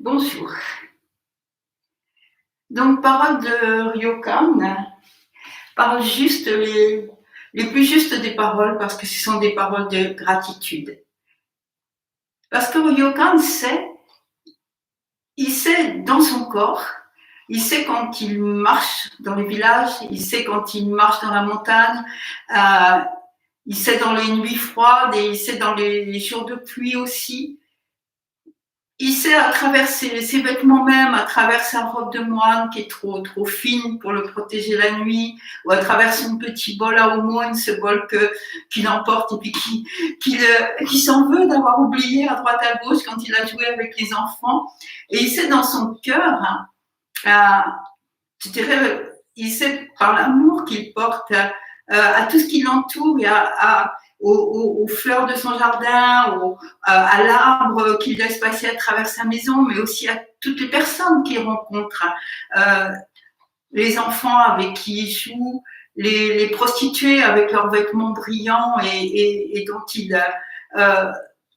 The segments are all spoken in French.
Bonjour. Donc, parole de Ryokan parle juste les plus justes des paroles parce que ce sont des paroles de gratitude. Parce que Ryokan il sait dans son corps, il sait quand il marche dans les villages, il sait quand il marche dans la montagne, il sait dans les nuits froides et il sait dans les jours de pluie aussi. Il sait à travers ses vêtements même, à travers sa robe de moine qui est trop fine pour le protéger la nuit, ou à travers son petit bol à aumône, ce bol qu'il emporte et puis qui s'en veut d'avoir oublié à droite à gauche quand il a joué avec les enfants. Et il sait dans son cœur, je dirais, il sait par l'amour qu'il porte à tout ce qui l'entoure et aux fleurs de son jardin, à l'arbre qu'il laisse passer à travers sa maison, mais aussi à toutes les personnes qu'il rencontre, les enfants avec qui il joue, les prostituées avec leurs vêtements brillants et dont il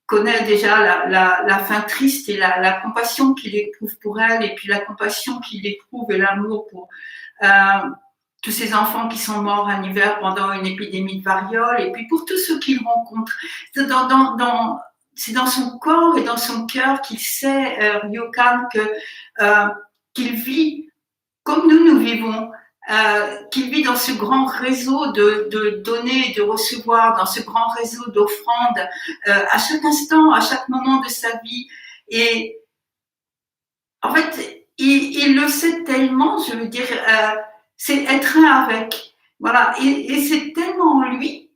connaît déjà la fin triste et la compassion qu'il éprouve pour elle, et puis la compassion qu'il éprouve et l'amour pour tous ces enfants qui sont morts en hiver pendant une épidémie de variole, et puis pour tous ceux qu'il rencontre. C'est dans son corps et dans son cœur qu'il sait, Ryokan, qu'il vit comme nous vivons, qu'il vit dans ce grand réseau de donner et de recevoir, dans ce grand réseau d'offrandes, à chaque instant, à chaque moment de sa vie. Et en fait, il le sait tellement, je veux dire, c'est être un avec. Voilà, et c'est tellement en lui,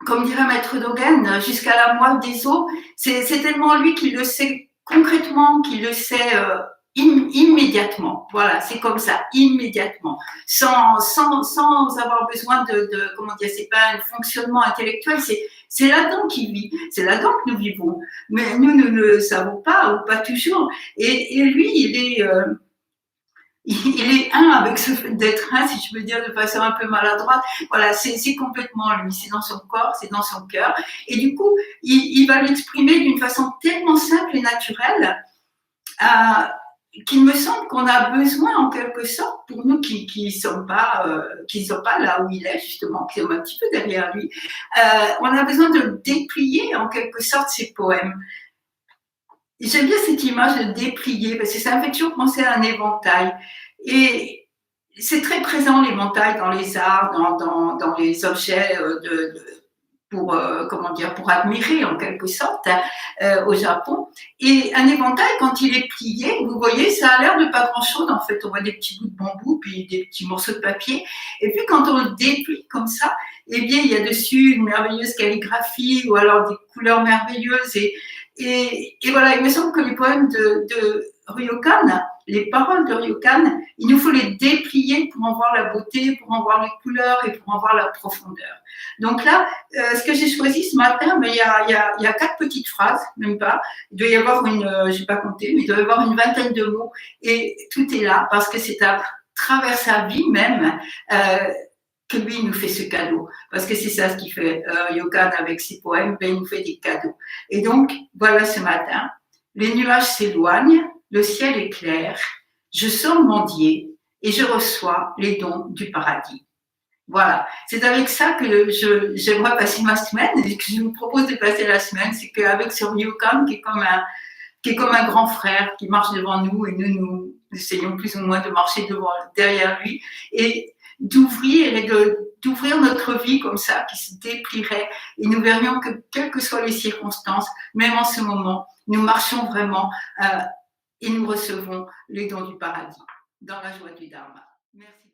comme dirait Maître Dogen, jusqu'à la moelle des os, c'est tellement en lui qu'il le sait concrètement, qu'il le sait immédiatement. Voilà, c'est comme ça, immédiatement, sans avoir besoin comment dire, c'est pas un fonctionnement intellectuel, c'est là-dedans qu'il vit, c'est là-dedans que nous vivons. Mais nous ne le savons pas, ou pas toujours. Et lui, il est un avec ce fait d'être un, si je peux dire de façon un peu maladroite. Voilà, c'est complètement lui, c'est dans son corps, c'est dans son cœur. Et du coup, il va l'exprimer d'une façon tellement simple et naturelle qu'il me semble qu'on a besoin, en quelque sorte, pour nous qui sommes pas là où il est, justement, qui sommes un petit peu derrière lui, on a besoin de déplier, en quelque sorte, ses poèmes. J'aime bien cette image de déplier, parce que ça me fait toujours penser à un éventail. Et c'est très présent, l'éventail, dans les arts, dans les objets pour admirer, en quelque sorte, au Japon. Et un éventail, quand il est plié, vous voyez, ça a l'air de pas grand-chose, en fait. On voit des petits bouts de bambou, puis des petits morceaux de papier. Et puis, quand on le déplie comme ça, eh bien, il y a dessus une merveilleuse calligraphie, ou alors des couleurs merveilleuses. Et voilà, il me semble que les poèmes de Ryokan, les paroles de Ryokan, il nous faut les déplier pour en voir la beauté, pour en voir les couleurs et pour en voir la profondeur. Donc là, ce que j'ai choisi ce matin, il y a 4 petites phrases, même pas. Il doit y avoir j'ai pas compté, mais il doit y avoir une vingtaine de mots, et tout est là parce que c'est à travers sa vie même que lui nous fait ce cadeau, parce que c'est ça ce qu'il fait, Ryokan, avec ses poèmes, il nous fait des cadeaux. Et donc, voilà ce matin, les nuages s'éloignent, le ciel est clair, je sors mendier et je reçois les dons du paradis. Voilà, c'est avec ça que j'aimerais passer ma semaine, et que je vous propose de passer la semaine, c'est qu'avec ce Ryokan qui est comme un grand frère qui marche devant nous, et nous essayons plus ou moins de marcher derrière lui, et d'ouvrir notre vie comme ça, qui se déplierait, et nous verrions que, quelles que soient les circonstances, même en ce moment, nous marchons vraiment et nous recevons les dons du paradis, dans la joie du Dharma. Merci.